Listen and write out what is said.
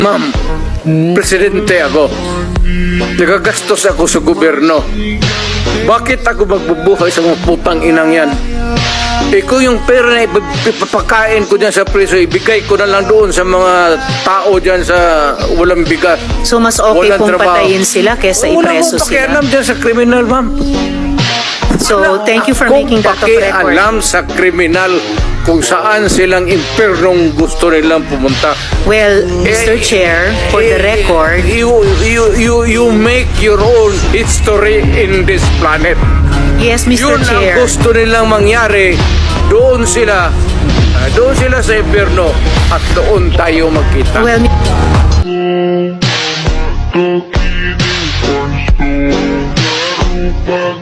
Ma'am, presidente ako. Nagagastos ako sa gobyerno. Bakit ako magbubuhay sa mga putang inang yan? Kung yung pera na ipapakain ko dyan sa preso, ibigay ko na lang doon sa mga tao dyan sa walang bigat. So mas okay Walang kung trabaho. patayin sila kesa ipreso Wala mo sila. pakialam dyan sa kriminal, ma'am. So thank you for making that of record. Pakialam sa kriminal kung saan silang impernong gusto nilang pumunta. Well, Mr. Chair, for the record, You make your own history in this planet. yes, Mr. Yun Chair. ang gusto nilang mangyari. Doon sila sa impyerno at doon tayo magkita. Well, Toki di pansto, baru pag